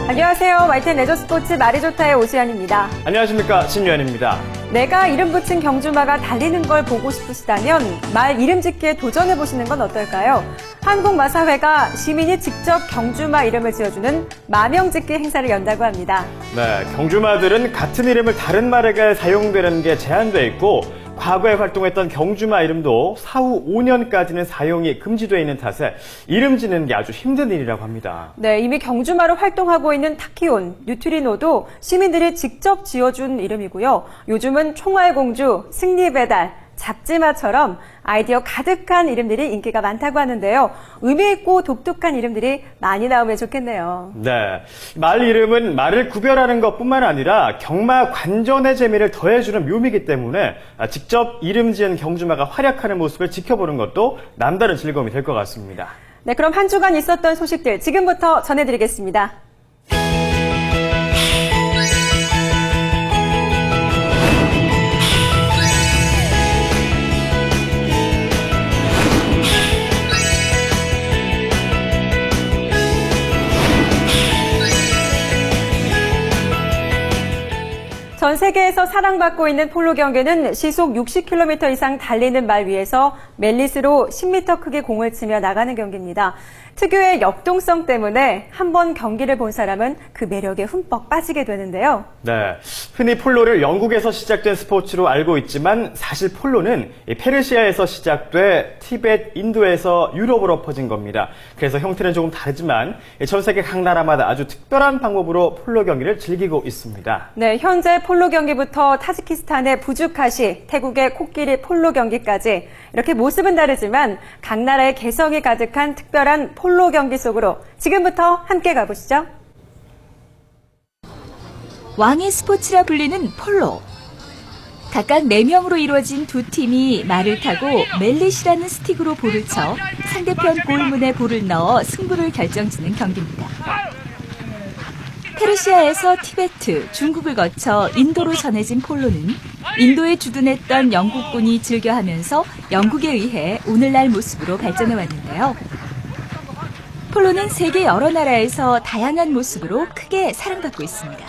안녕하세요. 말텐 레저 스포츠 말이 좋다의 오수연입니다. 안녕하십니까, 신유현입니다. 내가 이름 붙인 경주마가 달리는 걸 보고 싶으시다면 말 이름 짓기에 도전해보시는 건 어떨까요? 한국마사회가 시민이 직접 경주마 이름을 지어주는 마명짓기 행사를 연다고 합니다. 네, 경주마들은 같은 이름을 다른 말에게 사용되는 게 제한돼 있고 과거에 활동했던 경주마 이름도 사후 5년까지는 사용이 금지되어 있는 탓에 이름 짓는 게 아주 힘든 일이라고 합니다. 네, 이미 경주마로 활동하고 있는 타키온, 뉴트리노도 시민들이 직접 지어준 이름이고요. 요즘은 총알공주, 승리배달, 잡지마처럼 아이디어 가득한 이름들이 인기가 많다고 하는데요. 의미 있고 독특한 이름들이 많이 나오면 좋겠네요. 네, 말 이름은 말을 구별하는 것뿐만 아니라 경마 관전의 재미를 더해주는 묘미이기 때문에 직접 이름 지은 경주마가 활약하는 모습을 지켜보는 것도 남다른 즐거움이 될 것 같습니다. 네, 그럼 한 주간 있었던 소식들 지금부터 전해드리겠습니다. 전 세계에서 사랑받고 있는 폴로 경기는 시속 60km 이상 달리는 말 위에서 멜리스로 10m 크기 공을 치며 나가는 경기입니다. 특유의 역동성 때문에 한번 경기를 본 사람은 그 매력에 흠뻑 빠지게 되는데요. 네, 흔히 폴로를 영국에서 시작된 스포츠로 알고 있지만 사실 폴로는 페르시아에서 시작돼 티베트, 인도에서 유럽으로 퍼진 겁니다. 그래서 형태는 조금 다르지만 전 세계 각 나라마다 아주 특별한 방법으로 폴로 경기를 즐기고 있습니다. 네, 현재 폴로 경기부터 타지키스탄의 부주카시, 태국의 코끼리 폴로 경기까지 이렇게 모습은 다르지만 각 나라의 개성이 가득한 특별한 폴로 경기 속으로 지금부터 함께 가보시죠. 왕의 스포츠라 불리는 폴로. 각각 4명으로 이루어진 두 팀이 말을 타고 멜릿이라는 스틱으로 볼을 쳐 상대편 골문에 볼을 넣어 승부를 결정짓는 경기입니다. 페르시아에서 티베트, 중국을 거쳐 인도로 전해진 폴로는 인도에 주둔했던 영국군이 즐겨하면서 영국에 의해 오늘날 모습으로 발전해 왔는데요. 폴로는 세계 여러 나라에서 다양한 모습으로 크게 사랑받고 있습니다.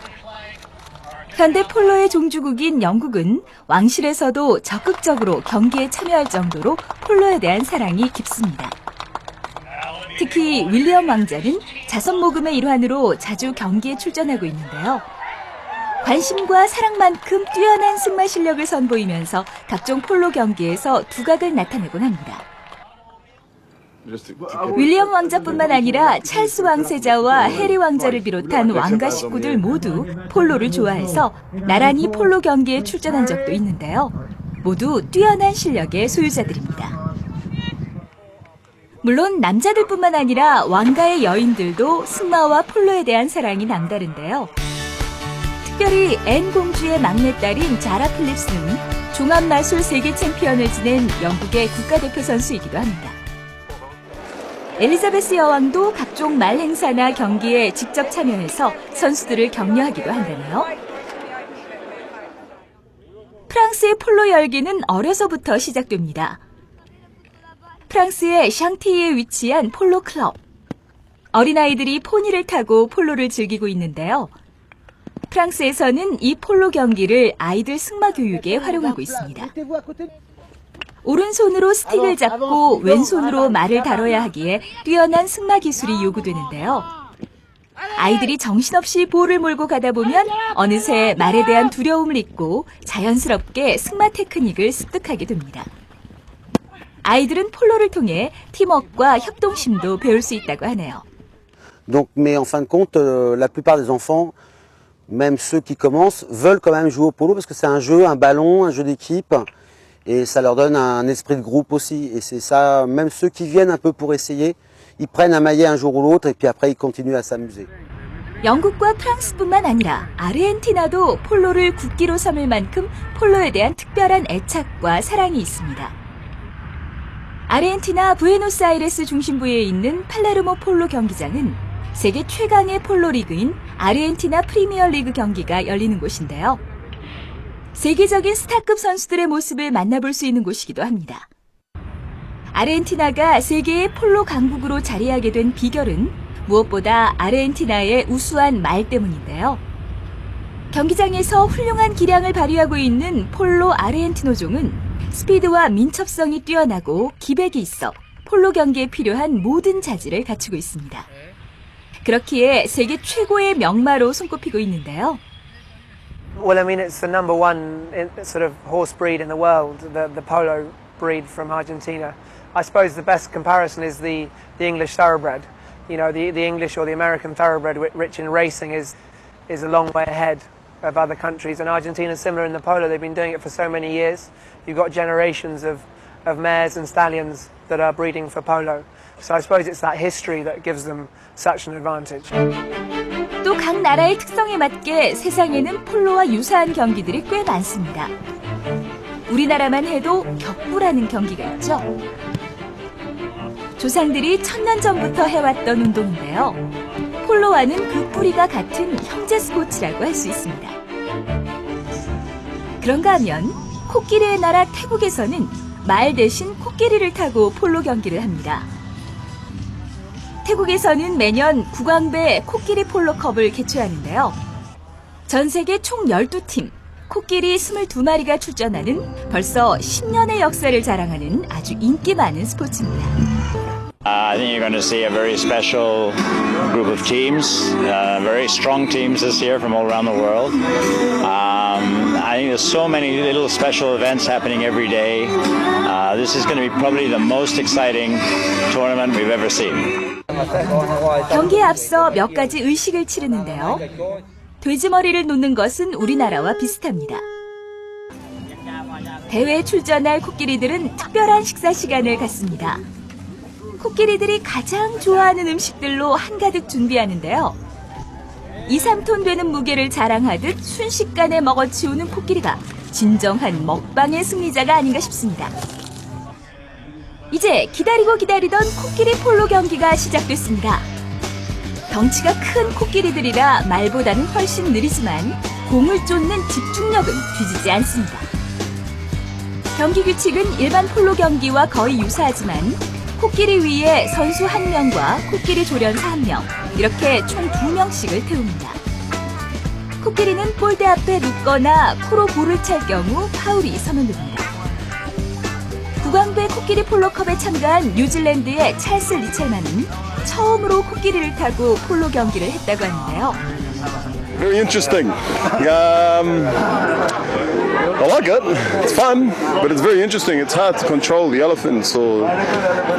현대 폴로의 종주국인 영국은 왕실에서도 적극적으로 경기에 참여할 정도로 폴로에 대한 사랑이 깊습니다. 특히 윌리엄 왕자는 자선 모금의 일환으로 자주 경기에 출전하고 있는데요. 관심과 사랑만큼 뛰어난 승마 실력을 선보이면서 각종 폴로 경기에서 두각을 나타내곤 합니다. 윌리엄 왕자뿐만 아니라 찰스 왕세자와 해리 왕자를 비롯한 왕가 식구들 모두 폴로를 좋아해서 나란히 폴로 경기에 출전한 적도 있는데요. 모두 뛰어난 실력의 소유자들입니다. 물론 남자들뿐만 아니라 왕가의 여인들도 승마와 폴로에 대한 사랑이 남다른데요. 특별히 앤 공주의 막내딸인 자라 필립스는 종합마술 세계 챔피언을 지낸 영국의 국가대표 선수이기도 합니다. 엘리자베스 여왕도 각종 말 행사나 경기에 직접 참여해서 선수들을 격려하기도 한다네요. 프랑스의 폴로 열기는 어려서부터 시작됩니다. 프랑스의 샹티에 위치한 폴로 클럽. 어린아이들이 포니를 타고 폴로를 즐기고 있는데요. 프랑스에서는 이 폴로 경기를 아이들 승마 교육에 활용하고 있습니다. 오른손으로 스틱을 잡고 왼손으로 말을 다뤄야 하기에 뛰어난 승마 기술이 요구되는데요. 아이들이 정신없이 볼을 몰고 가다 보면 어느새 말에 대한 두려움을 잊고 자연스럽게 승마 테크닉을 습득하게 됩니다. 아이들은 폴로를 통해 팀워크와 협동심도 배울 수 있다고 하네요. Donc, mais en fin de compte, la plupart des enfants, même ceux qui commencent, veulent quand même jouer au polo parce que c'est un jeu, un ballon, un jeu d'équipe. Et ça leur donne un esprit de groupe aussi. Et c'est ça, même ceux qui viennent un peu pour essayer, ils prennent un maillet un jour ou l'autre et puis après ils continuent à s'amuser. 영국과 프랑스뿐만 아니라 아르헨티나도 폴로를 국기로 삼을 만큼 폴로에 대한 특별한 애착과 사랑이 있습니다. 아르헨티나 부에노스아이레스 중심부에 있는 팔레르모 폴로 경기장은 세계 최강의 폴로 리그인 아르헨티나 프리미어 리그 경기가 열리는 곳인데요. 세계적인 스타급 선수들의 모습을 만나볼 수 있는 곳이기도 합니다. 아르헨티나가 세계의 폴로 강국으로 자리하게 된 비결은 무엇보다 아르헨티나의 우수한 말 때문인데요. 경기장에서 훌륭한 기량을 발휘하고 있는 폴로 아르헨티노종은 스피드와 민첩성이 뛰어나고 기백이 있어 폴로 경기에 필요한 모든 자질을 갖추고 있습니다. 그렇기에 세계 최고의 명마로 손꼽히고 있는데요. Well, I mean, it's the number one sort of horse breed in the world, the polo breed from Argentina. I suppose the best comparison is the English thoroughbred. You know, the English or the American thoroughbred, rich in racing, is a long way ahead of other countries. And Argentina's similar in the polo. They've been doing it for so many years. You've got generations of mares and stallions that are breeding for polo. So I suppose it's that history that gives them such an advantage. 또 각 나라의 특성에 맞게 세상에는 폴로와 유사한 경기들이 꽤 많습니다. 우리나라만 해도 격부라는 경기가 있죠. 조상들이 1000년 전부터 해왔던 운동인데요. 폴로와는 그 뿌리가 같은 형제 스포츠라고 할 수 있습니다. 그런가 하면 코끼리의 나라 태국에서는 말 대신 코끼리를 타고 폴로 경기를 합니다. 태국에서는 매년 국왕배 코끼리 폴로컵을 개최하는데요. 전 세계 총 12팀, 코끼리 22마리가 출전하는 벌써 10년의 역사를 자랑하는 아주 인기 많은 스포츠입니다. I think you're going to see a very special group of teams, very strong teams this year from all around the world. I think there's so many little special events happening every day. This is going to be probably the most exciting tournament we've ever seen. 경기에 앞서 몇 가지 의식을 치르는데요. 돼지머리를 놓는 것은 우리나라와 비슷합니다. 대회에 출전할 코끼리들은 특별한 식사 시간을 갖습니다. 코끼리들이 가장 좋아하는 음식들로 한가득 준비하는데요. 2, 3톤 되는 무게를 자랑하듯 순식간에 먹어치우는 코끼리가 진정한 먹방의 승리자가 아닌가 싶습니다. 이제 기다리던 코끼리 폴로 경기가 시작됐습니다. 덩치가 큰 코끼리들이라 말보다는 훨씬 느리지만 공을 쫓는 집중력은 뒤지지 않습니다. 경기 규칙은 일반 폴로 경기와 거의 유사하지만 코끼리 위에 선수 1명과 코끼리 조련사 1명, 이렇게 총 2명씩을 태웁니다. 코끼리는 볼대 앞에 눕거나 코로 볼을 찰 경우 파울이 선언됩니다. 국왕배 코끼리 폴로컵에 참가한 뉴질랜드의 찰스 리첼만은 처음으로 코끼리를 타고 폴로 경기를 했다고 하는데요. Very interesting. I like it. It's fun, but it's very interesting. It's hard to control the elephants or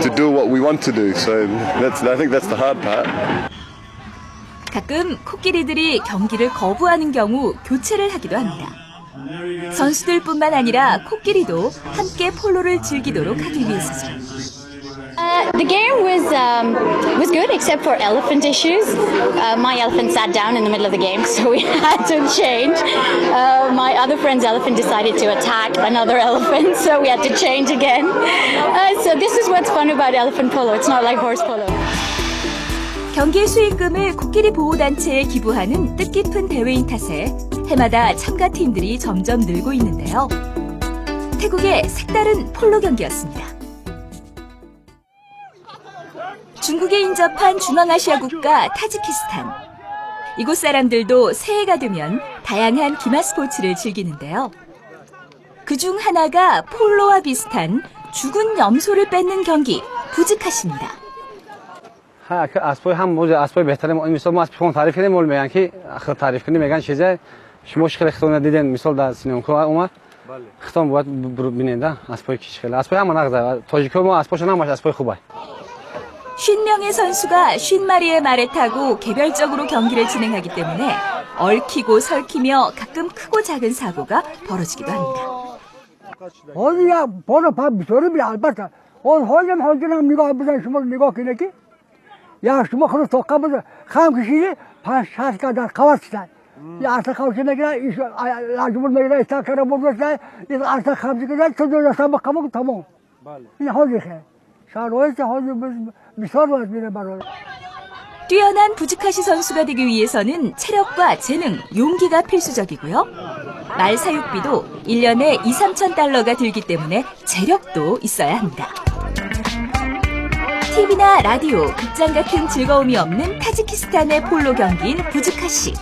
to do what we want to do. So I think that's the hard part. 가끔 코끼리들이 경기를 거부하는 경우 교체를 하기도 합니다. 선수들뿐만 아니라 코끼리도 함께 폴로를 즐기도록 하기 위해서죠. The game was good except for elephant issues. My elephant sat down in the middle of the game, so we had to change. My other friend's elephant decided to attack another elephant, so we had to change again. So this is what's fun about elephant polo. It's not like horse polo. 경기 수익금을 코끼리 보호단체에 기부하는 뜻깊은 대회인 탓에 해마다 참가팀들이 점점 늘고 있는데요. 태국의 색다른 폴로 경기였습니다. 중국에 인접한 중앙아시아 국가 타지키스탄. 이곳 사람들도 새해가 되면 다양한 기마 스포츠를 즐기는데요. 그중 하나가 폴로와 비슷한 죽은 염소를 뺏는 경기, 부즈카시입니다. اسبای هم موج اسبای بهتره مثلا ما اسب خون تعریف کردیم مول میگن که آخر تعریف کنیم میگن چیزه شما خیلی خطونه دیدین مثال در سینما کو اومد خطون بود ببینید اسبای کی خیلی اسبای هم نقضه تاجیکو ما اسباش نماش اسبای خوبه 50명의 선수가 50마리의 말에 타고 개별적으로 경기를 진행하기 때문에 얽히고 설키며 가끔 크고 작은 사고가 벌어지기도 합니다. 어디야 보러 밥 저렴이 알바다 호jem 호jem نگاه بزن شما نگاه کنه که یا شما خود تو قبل خام کشیده 5-6 kadar kavaçlar ya artık kavaçına girer lacımın meyve istakara bulursa ya artık kamçı girer çocuğu sabah kabuk tamam yine hoca he şaroysa hoca bir soru var bir bana. 뛰어난 부즈카시 선수가 되기 위해서는 체력과 재능, 용기가 필수적이고요. 말 사육비도 1년에 2-3천 달러가 들기 때문에 재력도 있어야 합니다. TV나 라디오, 극장 같은 즐거움이 없는 타지키스탄의 폴로 경기인 부즈카시.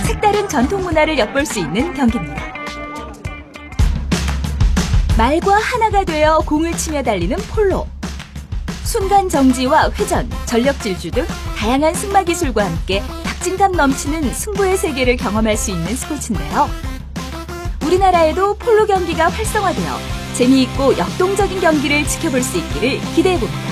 색다른 전통 문화를 엿볼 수 있는 경기입니다. 말과 하나가 되어 공을 치며 달리는 폴로. 순간 정지와 회전, 전력 질주 등 다양한 승마 기술과 함께 박진감 넘치는 승부의 세계를 경험할 수 있는 스포츠인데요. 우리나라에도 폴로 경기가 활성화되어 재미있고 역동적인 경기를 지켜볼 수 있기를 기대해봅니다.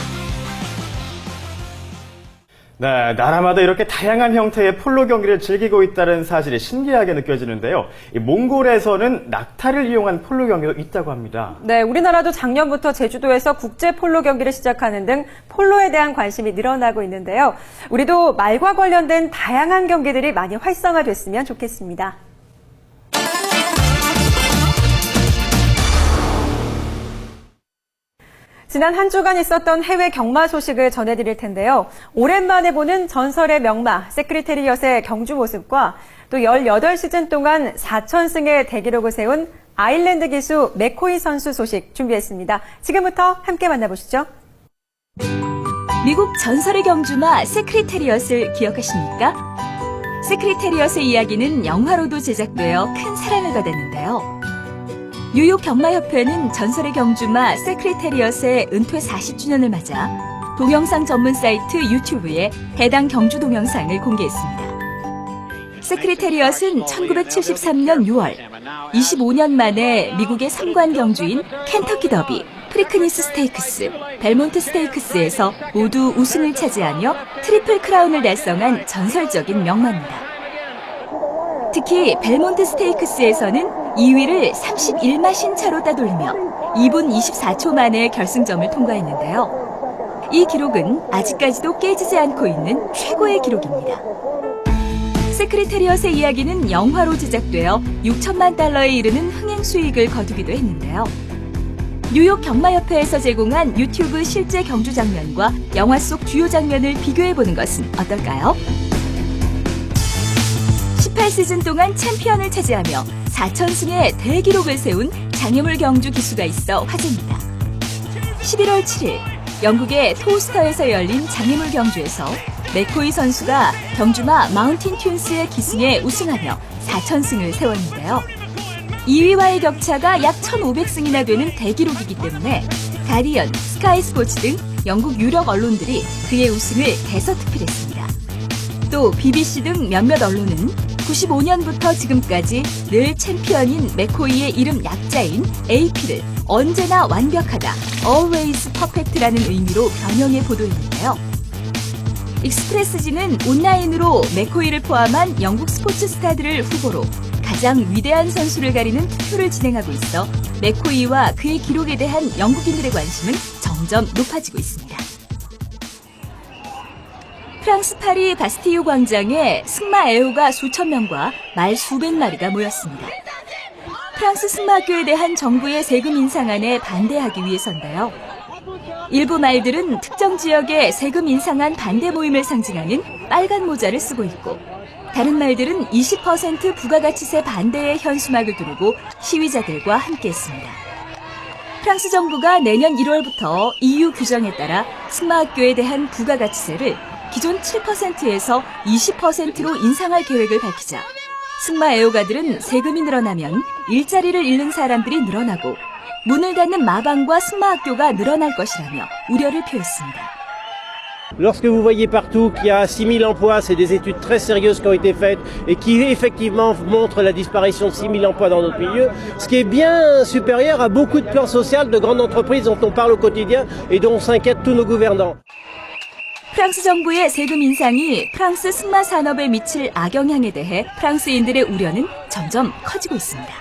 네, 나라마다 이렇게 다양한 형태의 폴로 경기를 즐기고 있다는 사실이 신기하게 느껴지는데요. 이 몽골에서는 낙타를 이용한 폴로 경기도 있다고 합니다. 네, 우리나라도 작년부터 제주도에서 국제 폴로 경기를 시작하는 등 폴로에 대한 관심이 늘어나고 있는데요. 우리도 말과 관련된 다양한 경기들이 많이 활성화됐으면 좋겠습니다. 지난 한 주간 있었던 해외 경마 소식을 전해드릴 텐데요. 오랜만에 보는 전설의 명마 세크리테리엇의 경주 모습과 또 18시즌 동안 4천승의 대기록을 세운 아일랜드 기수 맥코이 선수 소식 준비했습니다. 지금부터 함께 만나보시죠. 미국 전설의 경주마 세크리테리엇을 기억하십니까? 세크리테리엇의 이야기는 영화로도 제작되어 큰 사랑을 받았는데요. 뉴욕 경마협회는 전설의 경주마 세크리테리엇의 은퇴 40주년을 맞아 동영상 전문 사이트 유튜브에 해당 경주 동영상을 공개했습니다. 세크리테리엇은 1973년 6월 25년 만에 미국의 선관 경주인 켄터키 더비, 프리크니스 스테이크스, 벨몬트 스테이크스에서 모두 우승을 차지하며 트리플 크라운을 달성한 전설적인 명마입니다. 특히 벨몬트 스테이크스에서는 2위를 31마신 차로 따돌리며 2분 24초 만에 결승점을 통과했는데요. 이 기록은 아직까지도 깨지지 않고 있는 최고의 기록입니다. 세크리테리엇의 이야기는 영화로 제작되어 6천만 달러에 이르는 흥행 수익을 거두기도 했는데요. 뉴욕 경마협회에서 제공한 유튜브 실제 경주 장면과 영화 속 주요 장면을 비교해보는 것은 어떨까요? 18시즌 동안 챔피언을 차지하며 4천승의 대기록을 세운 장애물 경주 기수가 있어 화제입니다. 11월 7일 영국의 토우스터에서 열린 장애물 경주에서 맥코이 선수가 경주마 마운틴 튠스의 기승에 우승하며 4천승을 세웠는데요. 2위와의 격차가 약 1,500승이나 되는 대기록이기 때문에 가디언, 스카이 스포츠 등 영국 유력 언론들이 그의 우승을 대서특필했습니다. 또 BBC 등 몇몇 언론은 95년부터 지금까지 늘 챔피언인 맥코이의 이름 약자인 AP를 언제나 완벽하다, always perfect라는 의미로 변형해 보도했는데요. 익스프레스지는 온라인으로 맥코이를 포함한 영국 스포츠 스타들을 후보로 가장 위대한 선수를 가리는 투표를 진행하고 있어 맥코이와 그의 기록에 대한 영국인들의 관심은 점점 높아지고 있습니다. 프랑스 파리 바스티유 광장에 승마 애호가 수천 명과 말 수백 마리가 모였습니다. 프랑스 승마학교에 대한 정부의 세금 인상안에 반대하기 위해서인데요. 일부 말들은 특정 지역의 세금 인상안 반대 모임을 상징하는 빨간 모자를 쓰고 있고, 다른 말들은 20% 부가가치세 반대의 현수막을 두르고 시위자들과 함께했습니다. 프랑스 정부가 내년 1월부터 EU 규정에 따라 승마학교에 대한 부가가치세를 기존 7%에서 20%로 인상할 계획을 밝히자 승마 애호가들은 세금이 늘어나면 일자리를 잃는 사람들이 늘어나고 문을 닫는 마방과 승마학교가 늘어날 것이라며 우려를 표했습니다. Lorsque vous voyez partout qu'il y a 6 000 emplois, c'est des études très sérieuses qui ont été faites et qui effectivement montrent la disparition de 6 000 emplois dans notre milieu, ce qui est bien supérieur à beaucoup de plans sociaux de grandes entreprises dont on parle au quotidien et dont s'inquiètent tous nos gouvernants. 프랑스 정부의 세금 인상이 프랑스 승마 산업에 미칠 악영향에 대해 프랑스인들의 우려는 점점 커지고 있습니다.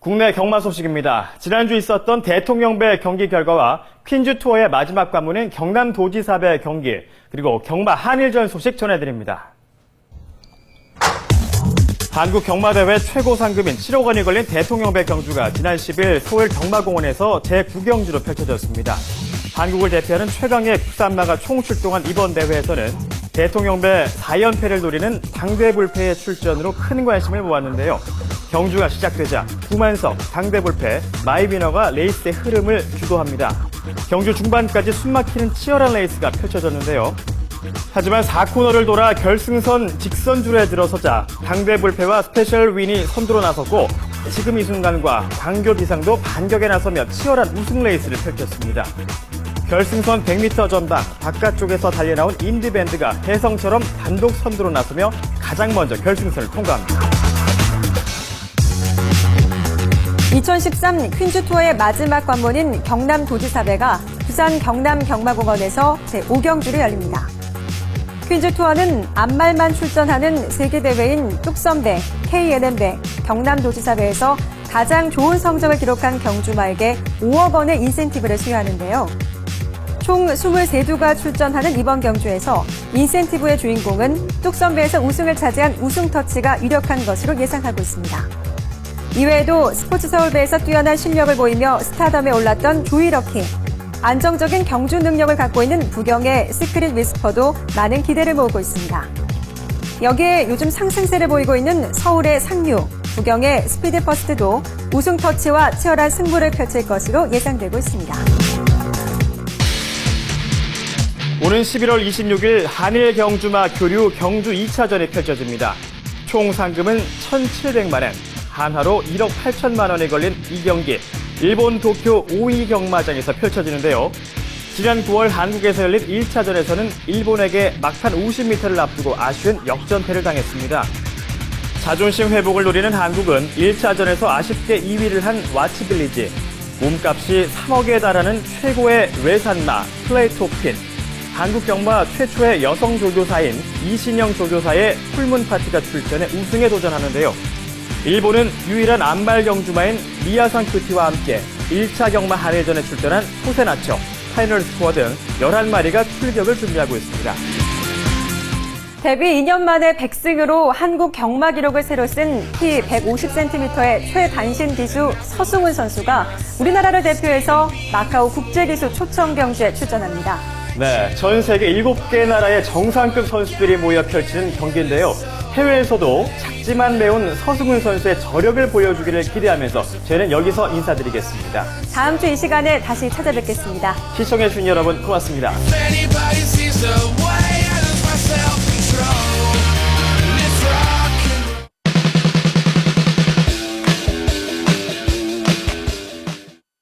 국내 경마 소식입니다. 지난주 있었던 대통령배 경기 결과와 퀸즈 투어의 마지막 관문인 경남도지사배 경기, 그리고 경마 한일전 소식 전해드립니다. 한국 경마대회 최고 상금인 7억 원이 걸린 대통령배 경주가 지난 10일 서울 경마공원에서 제9경주로 펼쳐졌습니다. 한국을 대표하는 최강의 국산마가 총출동한 이번 대회에서는 대통령배 4연패를 노리는 당대불패의 출전으로 큰 관심을 모았는데요. 경주가 시작되자 구만석, 당대불패, 마이비너가 레이스의 흐름을 주도합니다. 경주 중반까지 숨막히는 치열한 레이스가 펼쳐졌는데요. 하지만 4코너를 돌아 결승선 직선줄에 들어서자 당대불패와 스페셜 윈이 선두로 나섰고 지금 이 순간과 광교 비상도 반격에 나서며 치열한 우승 레이스를 펼쳤습니다. 결승선 100m 전방 바깥쪽에서 달려나온 인디밴드가 혜성처럼 단독 선두로 나서며 가장 먼저 결승선을 통과합니다. 2013 퀸즈 투어의 마지막 관문인 경남도지사배가 부산 경남경마공원에서 제5경주를 열립니다. 퀸즈 투어는 앞말만 출전하는 세계대회인 뚝섬배, KNM배, 경남도지사배에서 가장 좋은 성적을 기록한 경주마에게 5억 원의 인센티브를 수여하는데요. 총 23두가 출전하는 이번 경주에서 인센티브의 주인공은 뚝섬배에서 우승을 차지한 우승터치가 유력한 것으로 예상하고 있습니다. 이외에도 스포츠서울배에서 뛰어난 실력을 보이며 스타덤에 올랐던 조이러키, 안정적인 경주 능력을 갖고 있는 부경의 시크릿 위스퍼도 많은 기대를 모으고 있습니다. 여기에 요즘 상승세를 보이고 있는 서울의 상류, 부경의 스피드 퍼스트도 우승 터치와 치열한 승부를 펼칠 것으로 예상되고 있습니다. 오는 11월 26일 한일 경주마 교류 경주 2차전이 펼쳐집니다. 총 상금은 1,700만 원, 한화로 1억 8천만 원에 걸린 이 경기, 일본 도쿄 오이 경마장에서 펼쳐지는데요. 지난 9월 한국에서 열린 1차전에서는 일본에게 막판 50m를 앞두고 아쉬운 역전패를 당했습니다. 자존심 회복을 노리는 한국은 1차전에서 아쉽게 2위를 한 와치빌리지, 몸값이 3억에 달하는 최고의 외산마 플레이토핀, 한국 경마 최초의 여성 조교사인 이신영 조교사의 풀문 파티가 출전해 우승에 도전하는데요. 일본은 유일한 안말 경주마인 미야상 크티와 함께 1차 경마 한일전에 출전한 토세나초, 파이널 스코어 등 11마리가 출격을 준비하고 있습니다. 데뷔 2년 만에 100승으로 한국 경마 기록을 새로 쓴 키 150cm의 최단신 기수 서승훈 선수가 우리나라를 대표해서 마카오 국제기수 초청 경주에 출전합니다. 네, 전 세계 7개 나라의 정상급 선수들이 모여 펼치는 경기인데요. 해외에서도 작지만 매운 서승훈 선수의 저력을 보여주기를 기대하면서 저희는 여기서 인사드리겠습니다. 다음 주 이 시간에 다시 찾아뵙겠습니다. 시청해주신 여러분 고맙습니다. If anybody sees the way I lose myself